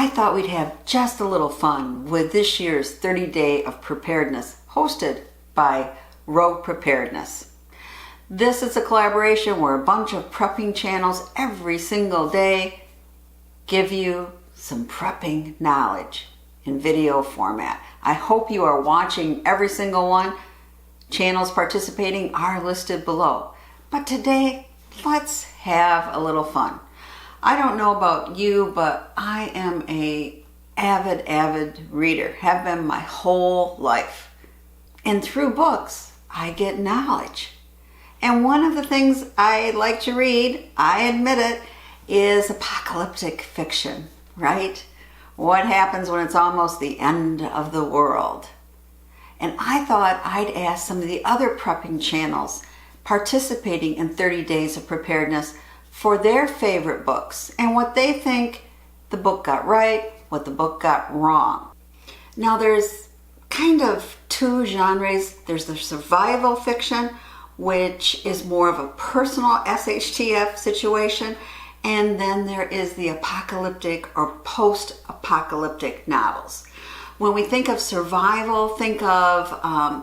I thought we'd have just a little fun with this year's 30 Day of Preparedness hosted by National Preparedness. This is a collaboration where a bunch of prepping channels every single day give you some prepping knowledge in video format. I hope you are watching every single one. Channels participating are listed below. But today, let's have a little fun. I don't know about you, but I am an avid reader, have been my whole life. And through books, I get knowledge. And one of the things I like to read, I admit it, is apocalyptic fiction, right? What happens when it's almost the end of the world? And I thought I'd ask some of the other prepping channels participating in 30 Days of Preparedness for their favorite books and what they think the book got right, what the book got wrong. Now there's kind of two genres. There's the survival fiction, which is more of a personal SHTF situation, and then there is the apocalyptic or post-apocalyptic novels. When we think of survival, think of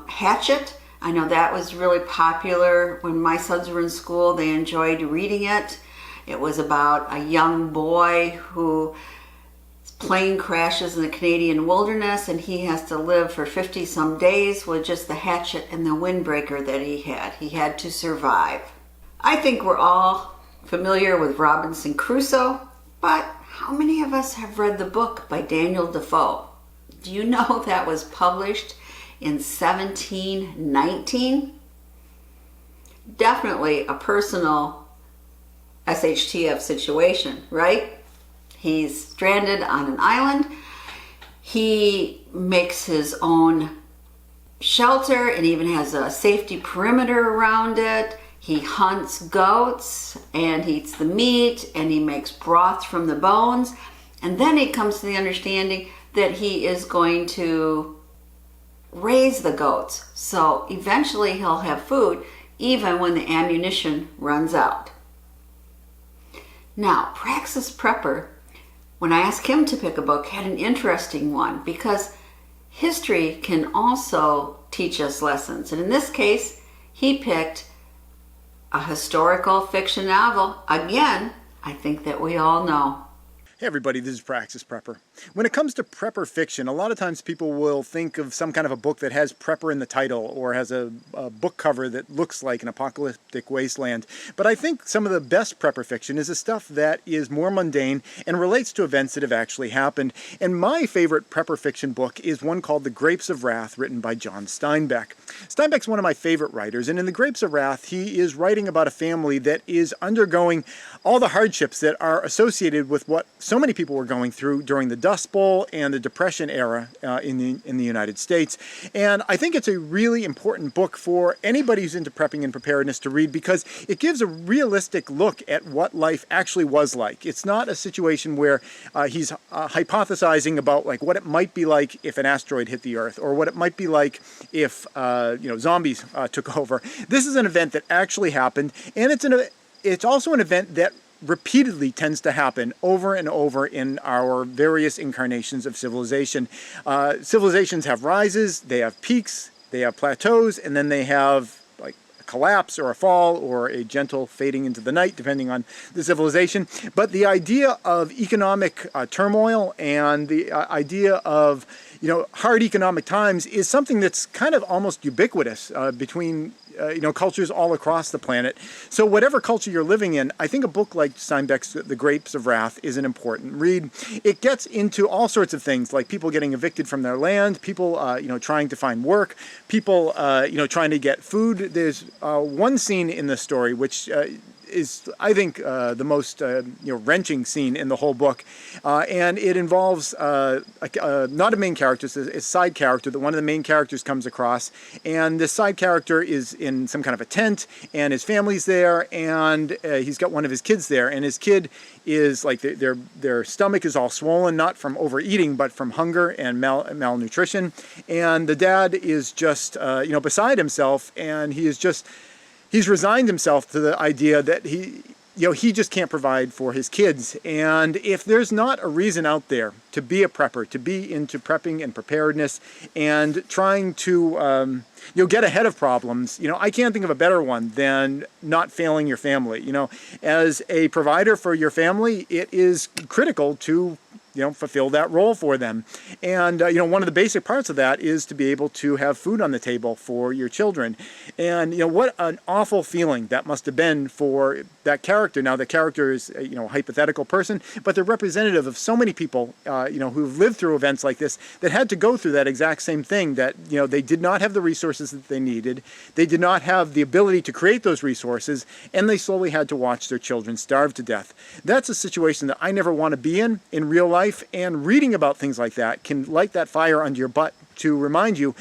Hatchet. I know that was really popular when my sons were in school. They enjoyed reading it. It was about a young boy whose plane crashes in the Canadian wilderness and he has to live for 50 some days with just the hatchet and the windbreaker that he had. He had to survive. I think we're all familiar with Robinson Crusoe, but how many of us have read the book by Daniel Defoe? Do you know that was published in 1719? Definitely a personal SHTF situation, right? He's stranded on an island. He makes his own shelter and even has a safety perimeter around it. He hunts goats and he eats the meat and he makes broth from the bones. And then he comes to the understanding that he is going to raise the goats. So eventually he'll have food even when the ammunition runs out. Now, Praxis Prepper, when I asked him to pick a book, had an interesting one because history can also teach us lessons. And in this case, he picked a historical fiction novel. Again, I think that we all know. Hey everybody, this is Praxis Prepper. When it comes to prepper fiction, a lot of times people will think of some kind of a book that has prepper in the title or has a book cover that looks like an apocalyptic wasteland. But I think some of the best prepper fiction is the stuff that is more mundane and relates to events that have actually happened. And my favorite prepper fiction book is one called The Grapes of Wrath, written by John Steinbeck. Steinbeck's one of my favorite writers, and in The Grapes of Wrath, he is writing about a family that is undergoing all the hardships that are associated with what so many people were going through during the Dust Bowl and the Depression era in the United States. And I think it's a really important book for anybody who's into prepping and preparedness to read because it gives a realistic look at what life actually was like. It's not a situation where he's hypothesizing about like what it might be like if an asteroid hit the Earth or what it might be like if zombies took over. This is an event that actually happened, and it's also an event that repeatedly tends to happen over and over in our various incarnations of civilization. Civilizations have rises, they have peaks, they have plateaus, and then they have like a collapse or a fall or a gentle fading into the night, depending on the civilization. But the idea of economic turmoil and the idea of hard economic times is something that's kind of almost ubiquitous between cultures all across the planet. So whatever culture you're living in, I think a book like Steinbeck's The Grapes of Wrath is an important read. It gets into all sorts of things, like people getting evicted from their land, people trying to find work, people trying to get food. There's one scene in the story which is, I think, the most wrenching scene in the whole book, and it involves not a main character, it's a side character that one of the main characters comes across, and this side character is in some kind of a tent, and his family's there, and he's got one of his kids there, and his kid is like their stomach is all swollen, not from overeating, but from hunger and malnutrition, and the dad is just beside himself, and he's resigned himself to the idea that he just can't provide for his kids. And if there's not a reason out there to be a prepper, to be into prepping and preparedness and trying to, get ahead of problems, I can't think of a better one than not failing your family. As a provider for your family, it is critical to fulfill that role for them. And, one of the basic parts of that is to be able to have food on the table for your children. And, what an awful feeling that must have been for that character. Now, the character is, a hypothetical person, but they're representative of so many people, who've lived through events like this that had to go through that exact same thing, that, they did not have the resources that they needed. They did not have the ability to create those resources, and they slowly had to watch their children starve to death. That's a situation that I never want to be in real life. And reading about things like that can light that fire under your butt to remind you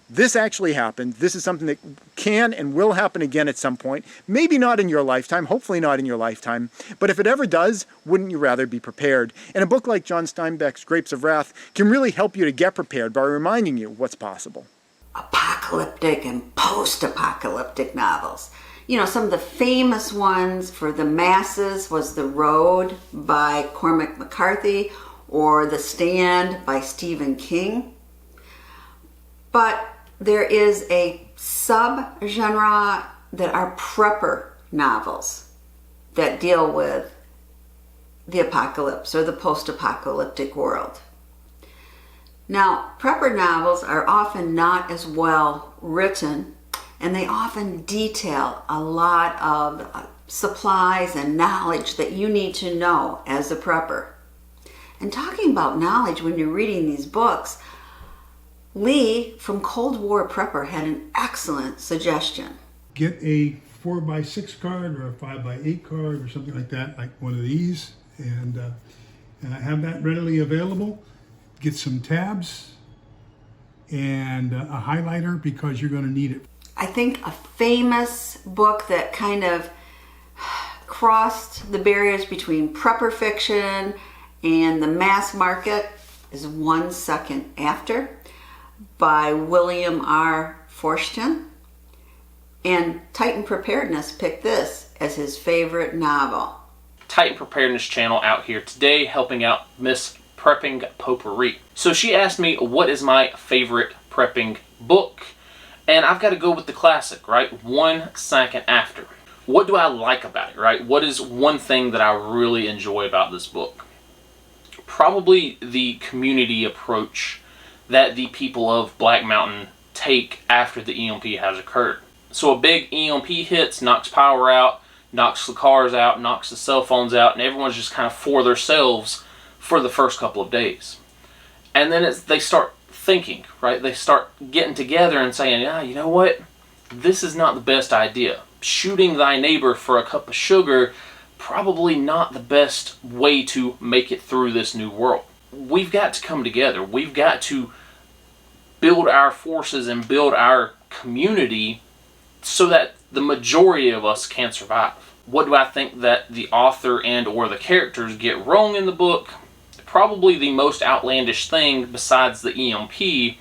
this actually happened. This is something that can and will happen again at some point. Maybe not in your lifetime, hopefully not in your lifetime. But if it ever does, wouldn't you rather be prepared? And a book like John Steinbeck's Grapes of Wrath can really help you to get prepared by reminding you what's possible. Apocalyptic and post-apocalyptic novels. Some of the famous ones for the masses was The Road by Cormac McCarthy or The Stand by Stephen King. But there is a sub-genre that are prepper novels that deal with the apocalypse or the post-apocalyptic world. Now, prepper novels are often not as well written, and they often detail a lot of supplies and knowledge that you need to know as a prepper. And talking about knowledge when you're reading these books, Lee from Cold War Prepper had an excellent suggestion. Get a 4x6 card or a 5x8 card or something like that, like one of these, and have that readily available. Get some tabs and a highlighter because you're going to need it. I think a famous book that kind of crossed the barriers between prepper fiction and the mass market is 1 Second After by William R. Forstchen. And Titan Preparedness picked this as his favorite novel. Titan Preparedness channel out here today helping out Miss Prepping Potpourri. So she asked me what is my favorite prepping book, and I've got to go with the classic, right? 1 Second After. What do I like about it, right? What is one thing that I really enjoy about this book? Probably the community approach that the people of Black Mountain take after the EMP has occurred. So a big EMP hits, knocks power out, knocks the cars out, knocks the cell phones out, and everyone's just kind of for themselves for the first couple of days. And then they start thinking, right? They start getting together and saying, you know what? This is not the best idea. Shooting thy neighbor for a cup of sugar, probably not the best way to make it through this new world. We've got to come together. We've got to build our forces and build our community so that the majority of us can survive. What do I think that the author and or the characters get wrong in the book? Probably the most outlandish thing besides the EMP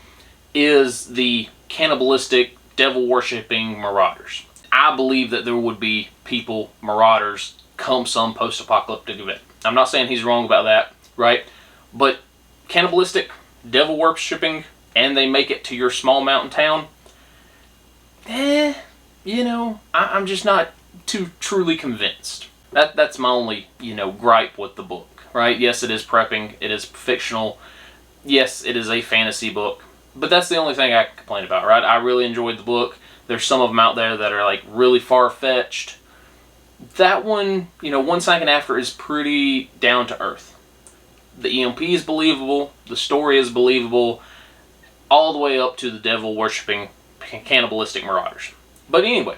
is the cannibalistic, devil-worshipping marauders. I believe that there would be people, marauders, come some post-apocalyptic event. I'm not saying he's wrong about that, right? But cannibalistic, devil-worshipping, and they make it to your small mountain town, I'm just not too truly convinced. That's my only, gripe with the book, right? Yes, it is prepping. It is fictional. Yes, it is a fantasy book. But that's the only thing I can complain about, right? I really enjoyed the book. There's some of them out there that are like really far-fetched. That one, 1 Second After is pretty down to earth. The EMP is believable. The story is believable. All the way up to the devil-worshipping cannibalistic marauders. But anyway,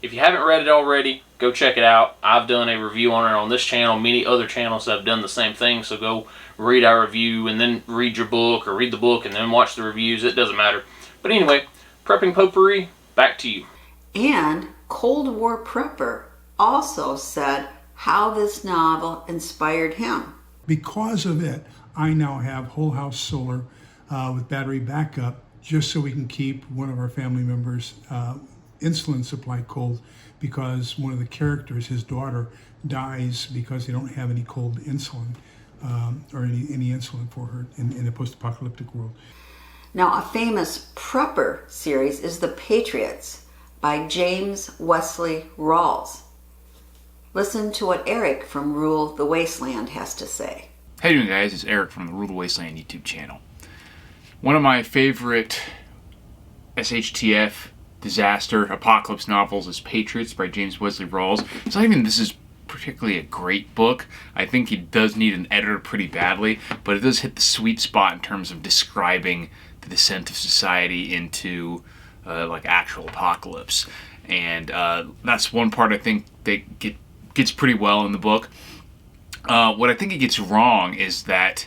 if you haven't read it already, go check it out. I've done a review on it on this channel. Many other channels have done the same thing, so go read our review and then read your book, or read the book and then watch the reviews. It doesn't matter. But anyway, Prepping Potpourri, back to you. And Cold War Prepper also said how this novel inspired him. Because of it, I now have whole house solar with battery backup, just so we can keep one of our family members insulin supply cold because one of the characters, his daughter, dies because they don't have any cold insulin or any insulin for her in a post-apocalyptic world. Now, a famous prepper series is The Patriots by James Wesley Rawls. Listen to what Eric from Rule the Wasteland has to say. How you doing, guys? It's Eric from the Rule the Wasteland YouTube channel. One of my favorite SHTF disaster apocalypse novels is Patriots by James Wesley Rawls. It's not even this is particularly a great book. I think he does need an editor pretty badly, but it does hit the sweet spot in terms of describing the descent of society into like actual apocalypse. And that's one part I think that gets pretty well in the book. What I think it gets wrong is that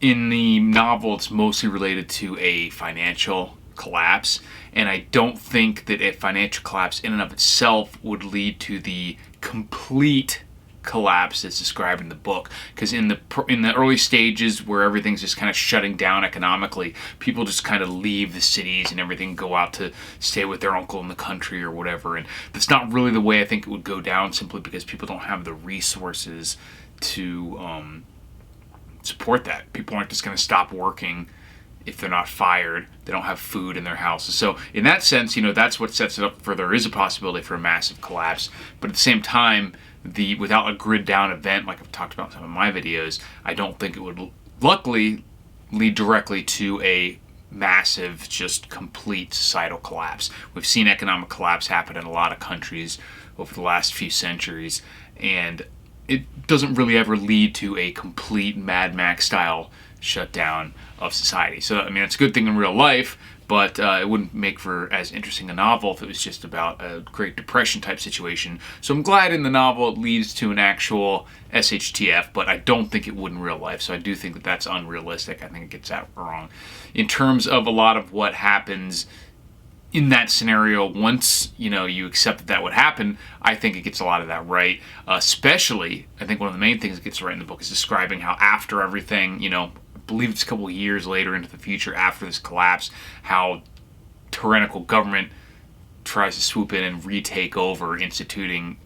in the novel it's mostly related to a financial collapse, and I don't think that a financial collapse in and of itself would lead to the complete collapse that's described in the book, because in the early stages where everything's just kind of shutting down economically, people just kind of leave the cities and everything, go out to stay with their uncle in the country or whatever, and that's not really the way I think it would go down, simply because people don't have the resources to support that. People aren't just going to stop working if they're not fired. They don't have food in their houses. So in that sense, that's what sets it up for there is a possibility for a massive collapse. But at the same time, without a grid down event, like I've talked about in some of my videos, I don't think it would luckily lead directly to a massive, just complete societal collapse. We've seen economic collapse happen in a lot of countries over the last few centuries, and it doesn't really ever lead to a complete Mad Max style shutdown of society. So, I mean, it's a good thing in real life, but it wouldn't make for as interesting a novel if it was just about a Great Depression type situation. So I'm glad in the novel it leads to an actual SHTF, but I don't think it would in real life. So I do think that that's unrealistic. I think it gets that wrong. In terms of a lot of what happens in that scenario, once you accept that would happen, I think it gets a lot of that right. Especially, I think one of the main things it gets right in the book is describing how after everything, I believe it's a couple of years later into the future after this collapse, how tyrannical government tries to swoop in and retake over, instituting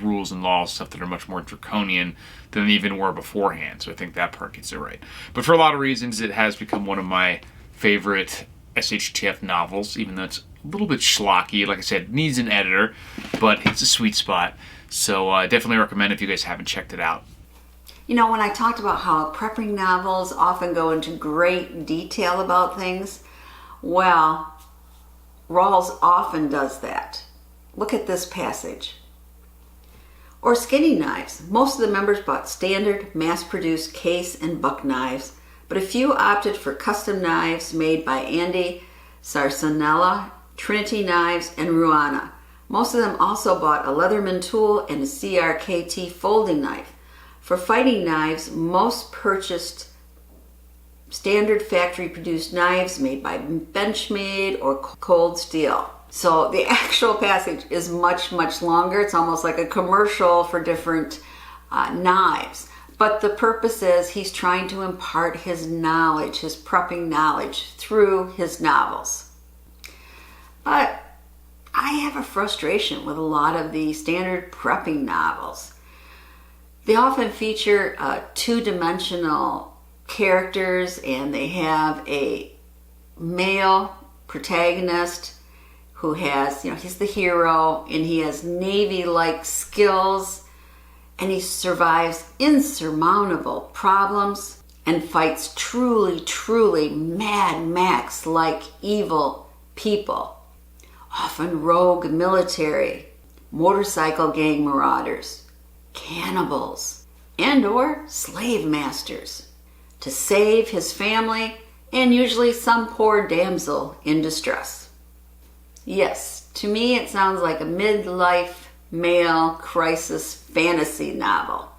rules and laws, stuff that are much more draconian than they even were beforehand. So I think that part gets it right. But for a lot of reasons, it has become one of my favorite SHTF novels, even though it's a little bit schlocky. Like I said, it needs an editor, but it's a sweet spot. So I definitely recommend if you guys haven't checked it out. When I talked about how prepping novels often go into great detail about things, well, Rawls often does that. Look at this passage. Or skinning knives. Most of the members bought standard, mass-produced case and buck knives, but a few opted for custom knives made by Andy Sarsonella, Trinity Knives, and Ruana. Most of them also bought a Leatherman tool and a CRKT folding knife. For fighting knives, most purchased standard factory-produced knives made by Benchmade or Cold Steel. So the actual passage is much, much longer. It's almost like a commercial for different knives. But the purpose is he's trying to impart his knowledge, his prepping knowledge, through his novels. But I have a frustration with a lot of the standard prepping novels. They often feature two-dimensional characters, and they have a male protagonist who has, he's the hero, and he has Navy-like skills, and he survives insurmountable problems and fights truly, truly Mad Max-like evil people. Often rogue military, motorcycle gang marauders, cannibals, and or slave masters to save his family and usually some poor damsel in distress. Yes, to me it sounds like a midlife male crisis fantasy novel.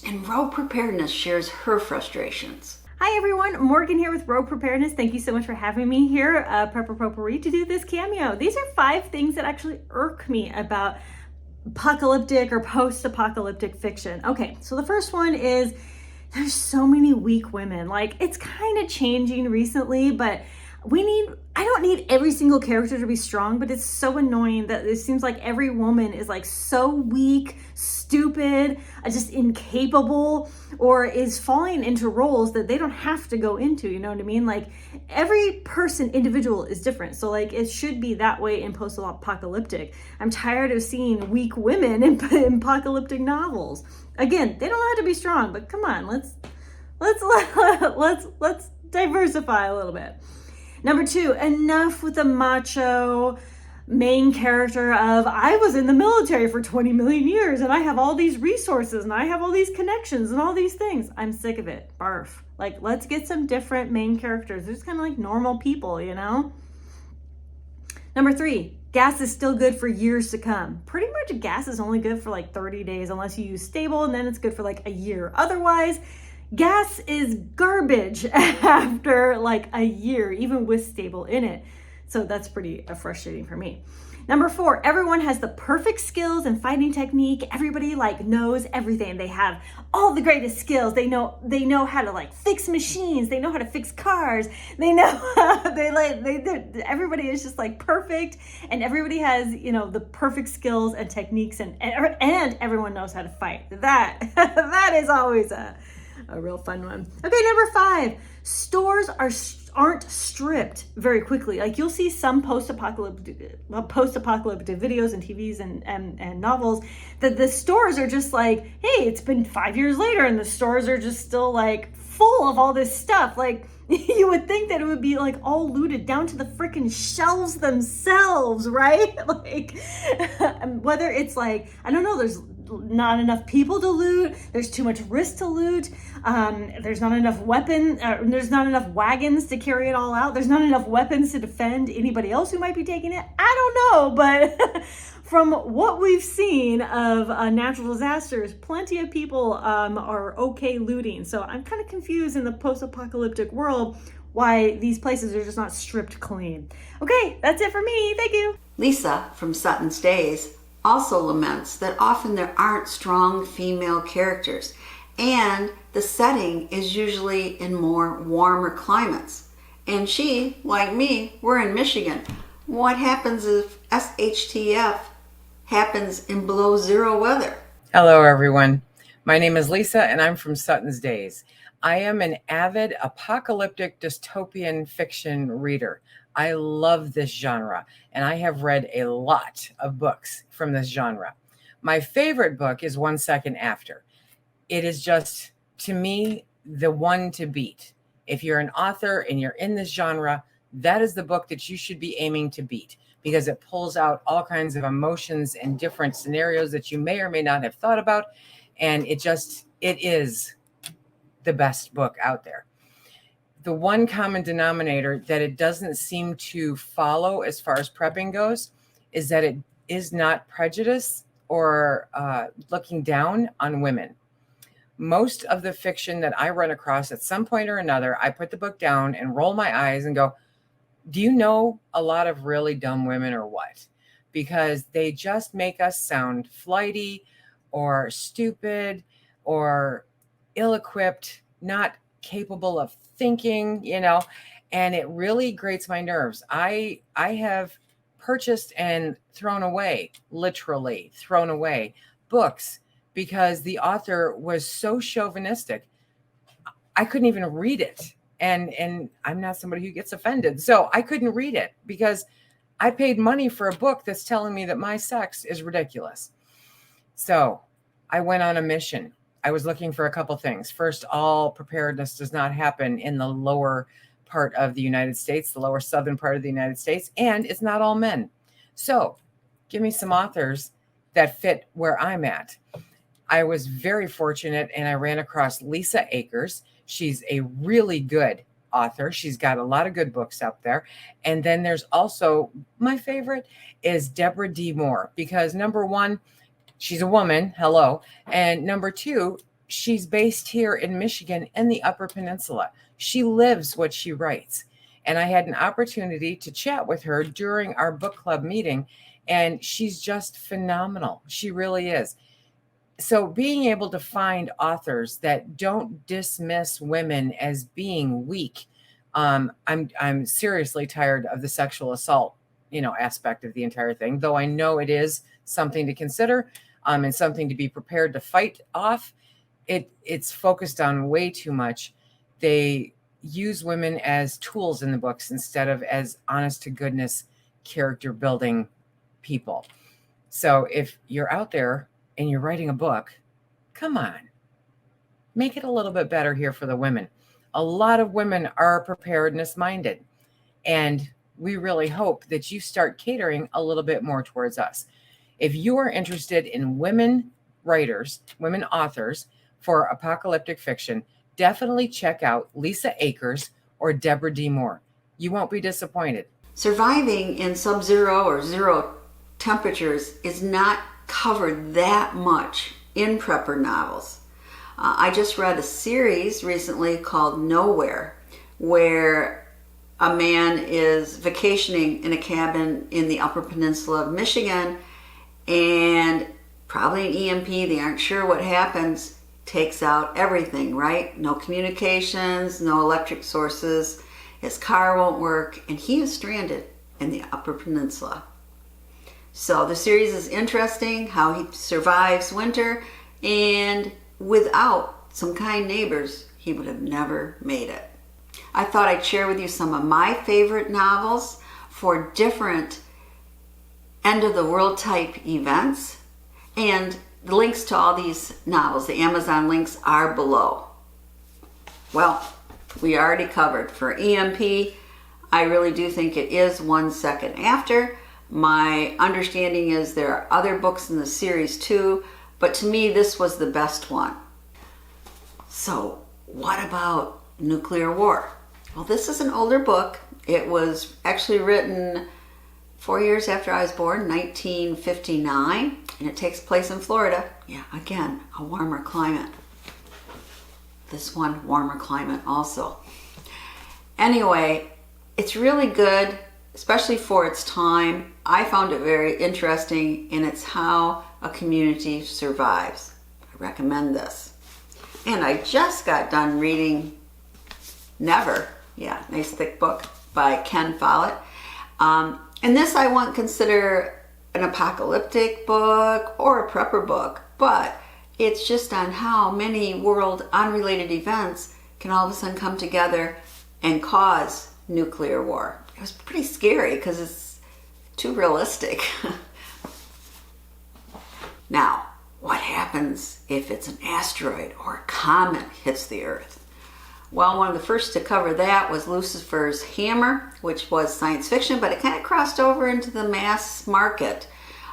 And Rogue Preparedness shares her frustrations. Hi everyone, Morgan here with Rogue Preparedness. Thank you so much for having me here, Prepper Potpourri, to do this cameo. These are 5 things that actually irk me about apocalyptic or post-apocalyptic fiction. Okay, so the first one is there's so many weak women. Like, it's kind of changing recently, but I don't need every single character to be strong, but it's so annoying that it seems like every woman is like so weak, stupid, just incapable, or is falling into roles that they don't have to go into, you know what I mean? Like every person individual is different. So like it should be that way in post-apocalyptic. I'm tired of seeing weak women in apocalyptic novels. Again, they don't have to be strong, but come on, let's diversify a little bit. Number 2, enough with the macho main character of I was in the military for 20 million years and I have all these resources and I have all these connections and all these things. I'm sick of it. Barf. Like, let's get some different main characters. They're just kind of like normal people, you know? Number 3, gas is still good for years to come. Pretty much gas is only good for like 30 days unless you use stable, and then it's good for like a year. Otherwise, gas is garbage after like a year, even with stable in it. So that's pretty frustrating for me. Number 4, everyone has the perfect skills and fighting technique. Everybody like knows everything. They have all the greatest skills. They know how to like fix machines. They know how to fix cars. They know everybody is just like perfect, and everybody has, you know, the perfect skills and techniques, and everyone knows how to fight. That is always a real fun one. Okay, number 5, stores aren't stripped very quickly. Like you'll see some post-apocalyptic videos and TVs and novels that the stores are just like, hey, it's been 5 years later and the stores are just still like full of all this stuff. Like you would think that it would be like all looted down to the freaking shelves themselves, right? Like whether it's like, I don't know, there's not enough people to loot, there's too much risk to loot, there's not enough there's not enough wagons to carry it all out, there's not enough weapons to defend anybody else who might be taking it. I don't know, but from what we've seen of natural disasters, plenty of people are okay looting. So I'm kind of confused in the post-apocalyptic world why these places are just not stripped clean. Okay, that's it for me. Thank you. Lisa from Sutton's Days also laments that often there aren't strong female characters, and the setting is usually in more warmer climates. And she, like me, we're in Michigan. What happens if SHTF happens in below zero weather? Hello, everyone. My name is Lisa, and I'm from Sutton's Days. I am an avid apocalyptic dystopian fiction reader. I love this genre, and I have read a lot of books from this genre. My favorite book is 1 Second After. It is just, to me, the one to beat. If you're an author and you're in this genre, that is the book that you should be aiming to beat, because it pulls out all kinds of emotions and different scenarios that you may or may not have thought about. And it is the best book out there. The one common denominator that it doesn't seem to follow as far as prepping goes is that it is not prejudice or looking down on women. Most of the fiction that I run across at some point or another, I put the book down and roll my eyes and go, do you know a lot of really dumb women or what? Because they just make us sound flighty or stupid or ill-equipped, not capable of thinking, you know, and it really grates my nerves. I have purchased and literally thrown away books because the author was so chauvinistic. I couldn't even read it. And I'm not somebody who gets offended. So I couldn't read it because I paid money for a book that's telling me that my sex is ridiculous. So I went on a mission. I was looking for a couple things. First, all preparedness does not happen in the lower part of the United States, the lower southern part of the United States, and it's not all men. So give me some authors that fit where I'm at. I was very fortunate, and I ran across Lisa Akers. She's a really good author. She's got a lot of good books out there. And then there's also, my favorite is Deborah D. Moore, because number one, she's a woman, hello. And number two, she's based here in Michigan in the Upper Peninsula. She lives what she writes. And I had an opportunity to chat with her during our book club meeting, and she's just phenomenal. She really is. So being able to find authors that don't dismiss women as being weak, I'm seriously tired of the sexual assault, aspect of the entire thing, though I know it is something to consider, and something to be prepared to fight off. It's focused on way too much. They use women as tools in the books instead of as honest to goodness character building people. So if you're out there and you're writing a book, come on, make it a little bit better here for the women. A lot of women are preparedness minded, and we really hope that you start catering a little bit more towards us. If you are interested in women writers, women authors for apocalyptic fiction, definitely check out Lisa Akers or Deborah D. Moore. You won't be disappointed. Surviving in sub-zero or zero temperatures is not covered that much in prepper novels. I just read a series recently called Nowhere, where a man is vacationing in a cabin in the Upper Peninsula of Michigan, and probably an EMP, they aren't sure what happens, takes out everything, right? No communications, no electric sources, his car won't work, and he is stranded in the Upper Peninsula. So the series is interesting, how he survives winter, and without some kind neighbors, he would have never made it. I thought I'd share with you some of my favorite novels for different end of the world type events, and the links to all these novels, the Amazon links, are below. Well, we already covered for EMP. I really do think it is 1 second after. My understanding is there are other books in the series too, but to me this was the best one. So what about nuclear war? Well, this is an older book. It was actually written 4 years after I was born, 1959, and it takes place in Florida. Yeah, again, a warmer climate. This one, warmer climate also. Anyway, it's really good, especially for its time. I found it very interesting, and it's how a community survives. I recommend this. And I just got done reading Never. Yeah, nice thick book by Ken Follett. And this I won't consider an apocalyptic book or a prepper book, but it's just on how many world unrelated events can all of a sudden come together and cause nuclear war. It was pretty scary because it's too realistic. Now, what happens if it's an asteroid or a comet hits the Earth? Well, one of the first to cover that was Lucifer's Hammer, which was science fiction, but it kind of crossed over into the mass market.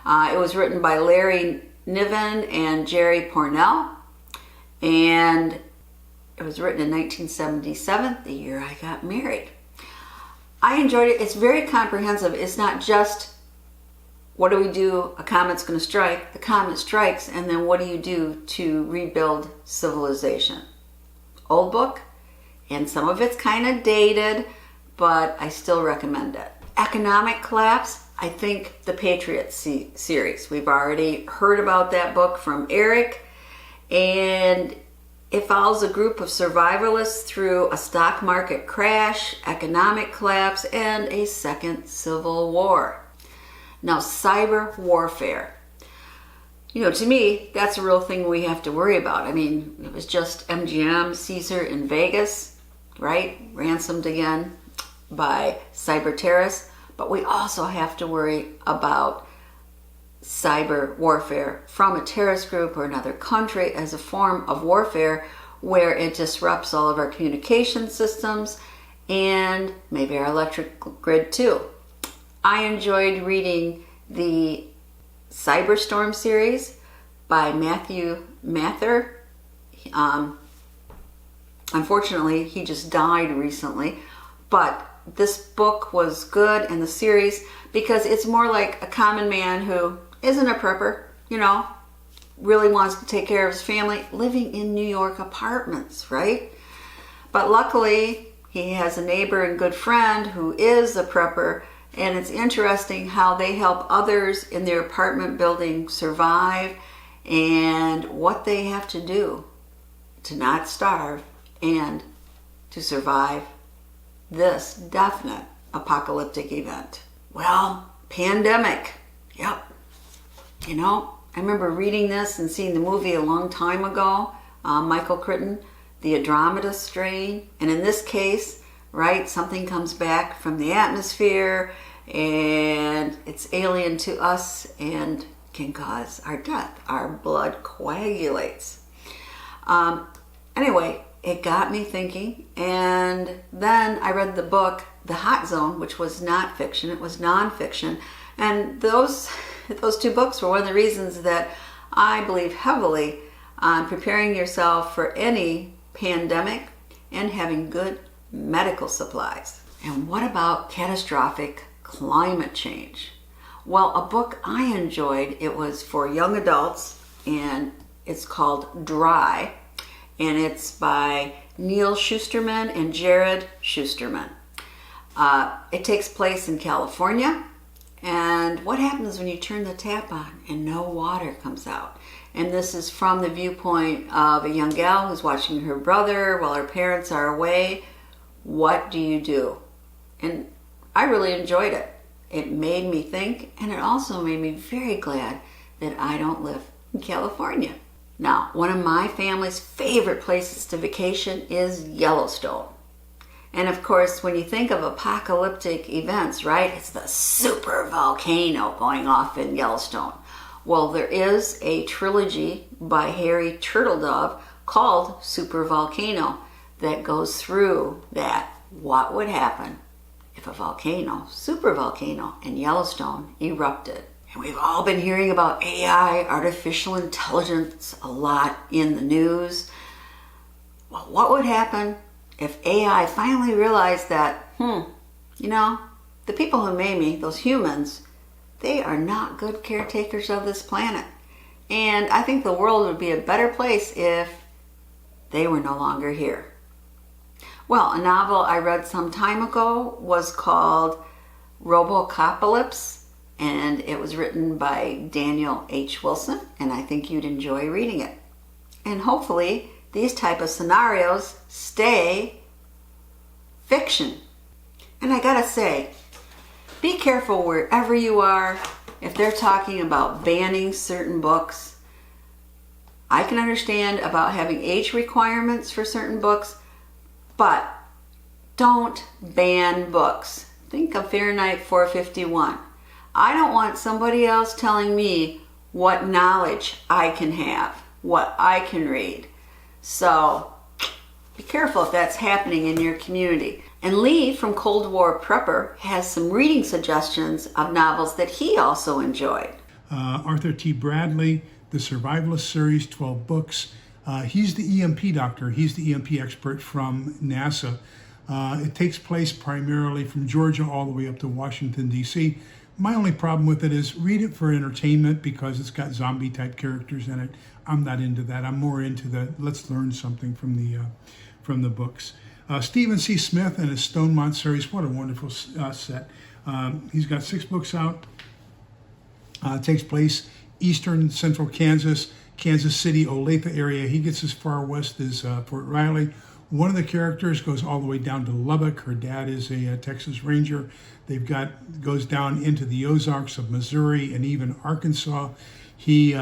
It was written by Larry Niven and Jerry Pournelle, and it was written in 1977, the year I got married. I enjoyed it. It's very comprehensive. It's not just, what do we do? A comet's going to strike. The comet strikes, and then what do you do to rebuild civilization? Old book, and some of it's kind of dated, but I still recommend it. Economic collapse, I think the Patriot series. We've already heard about that book from Eric, and it follows a group of survivalists through a stock market crash, economic collapse, and a second civil war. Now, cyber warfare. To me, that's a real thing we have to worry about. I mean, it was just MGM, Caesar in Vegas, right? Ransomed again by cyber terrorists. But we also have to worry about cyber warfare from a terrorist group or another country as a form of warfare where it disrupts all of our communication systems and maybe our electric grid too. I enjoyed reading the Cyberstorm series by Matthew Mather. Unfortunately, he just died recently, but this book was good in the series because it's more like a common man who isn't a prepper, really wants to take care of his family, living in New York apartments, right? But luckily, he has a neighbor and good friend who is a prepper, and it's interesting how they help others in their apartment building survive and what they have to do to not starve and to survive this definite apocalyptic event? Well, pandemic. Yep. You know, I remember reading this and seeing the movie a long time ago, Michael Crichton, The Andromeda Strain. And in this case, right, something comes back from the atmosphere and it's alien to us and can cause our death. Our blood coagulates. Anyway, it got me thinking, and then I read the book The Hot Zone, which was not fiction, it was nonfiction. And those two books were one of the reasons that I believe heavily on preparing yourself for any pandemic and having good medical supplies. And what about catastrophic climate change? Well, a book I enjoyed, it was for young adults, and it's called Dry, and it's by Neil Schusterman and Jared Schusterman. It takes place in California, and what happens when you turn the tap on and no water comes out? And this is from the viewpoint of a young gal who's watching her brother while her parents are away. What do you do? And I really enjoyed it. It made me think, and it also made me very glad that I don't live in California. Now, one of my family's favorite places to vacation is Yellowstone. And of course, when you think of apocalyptic events, right, it's the super volcano going off in Yellowstone. Well, there is a trilogy by Harry Turtledove called Super Volcano that goes through that. What would happen if a volcano, super volcano in Yellowstone erupted? And we've all been hearing about AI, artificial intelligence, a lot in the news. Well, what would happen if AI finally realized that, you know, the people who made me, those humans, they are not good caretakers of this planet. And I think the world would be a better place if they were no longer here. Well, a novel I read some time ago was called Robocapocalypse, and it was written by Daniel H. Wilson, and I think you'd enjoy reading it. And hopefully these type of scenarios stay fiction. And I gotta say, be careful wherever you are. If they're talking about banning certain books, I can understand about having age requirements for certain books, but don't ban books. Think of Fahrenheit 451. I don't want somebody else telling me what knowledge I can have, what I can read. So be careful if that's happening in your community. And Lee from Cold War Prepper has some reading suggestions of novels that he also enjoyed. Arthur T. Bradley, The Survivalist Series, 12 books. He's the EMP doctor. He's the EMP expert from NASA. It takes place primarily from Georgia all the way up to Washington, D.C. My only problem with it is read it for entertainment because it's got zombie type characters in it. I'm not into that. I'm more into the let's learn something from the books. Stephen C. Smith and his Stonemont series, what a wonderful set. He's got 6 books out. It takes place eastern central Kansas City, Olathe area. He gets as far west as Fort Riley. One of the characters goes all the way down to Lubbock. Her dad is a Texas Ranger. Goes down into the Ozarks of Missouri and even Arkansas. He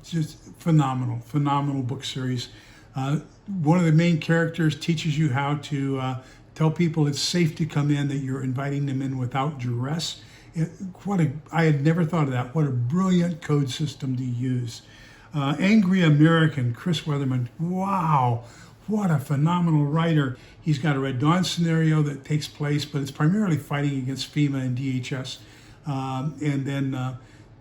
just phenomenal book series. One of the main characters teaches you how to tell people it's safe to come in, that you're inviting them in without duress. I had never thought of that. What a brilliant code system to use. Angry American, Chris Weatherman. Wow, what a phenomenal writer. He's got a Red Dawn scenario that takes place, but it's primarily fighting against FEMA and DHS. And then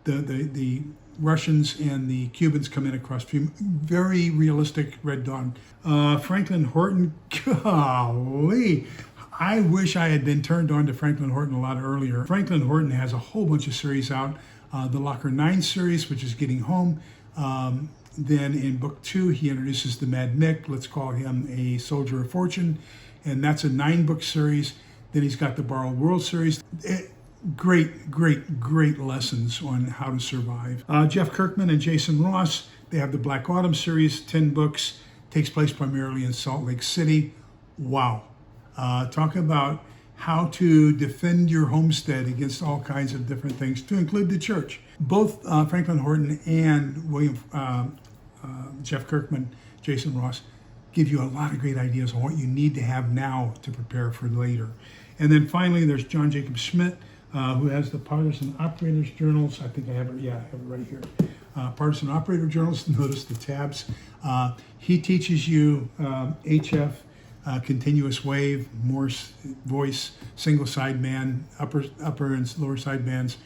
the Russians and the Cubans come in across FEMA. Very realistic Red Dawn. Franklin Horton, golly. I wish I had been turned on to Franklin Horton a lot earlier. Franklin Horton has a whole bunch of series out. The Locker 9 series, which is getting home. Then in book 2, he introduces the Mad Mick. Let's call him a soldier of fortune. And that's a 9-book series. Then he's got the Borrowed World series. Great lessons on how to survive. Jeff Kirkman and Jason Ross, they have the Black Autumn series, 10 books. Takes place primarily in Salt Lake City. Wow. talk about how to defend your homestead against all kinds of different things, to include the church. Both Franklin Horton and Jeff Kirkman, Jason Ross, give you a lot of great ideas on what you need to have now to prepare for later. And then finally, there's John Jacob Schmidt, who has the Partisan Operators Journals. I think I have it, yeah, I have it right here. Partisan Operator Journals, notice the tabs. He teaches you HF, continuous wave, Morse voice, single sideband, upper and lower sidebands,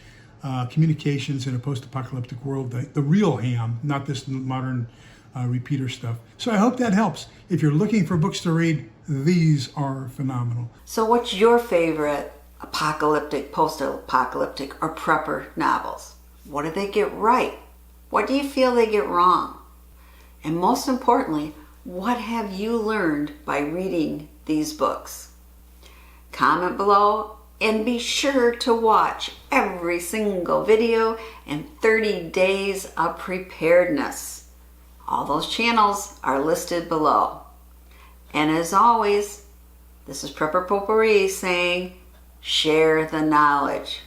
communications in a post-apocalyptic world, the real ham, not this modern repeater stuff. So I hope that helps. If you're looking for books to read, these are phenomenal. So what's your favorite apocalyptic, post-apocalyptic, or prepper novels? What do they get right? What do you feel they get wrong? And most importantly, what have you learned by reading these books? Comment below and be sure to watch every single video and 30 Days of Preparedness. All those channels are listed below. And as always, this is Prepper Potpourri saying, share the knowledge.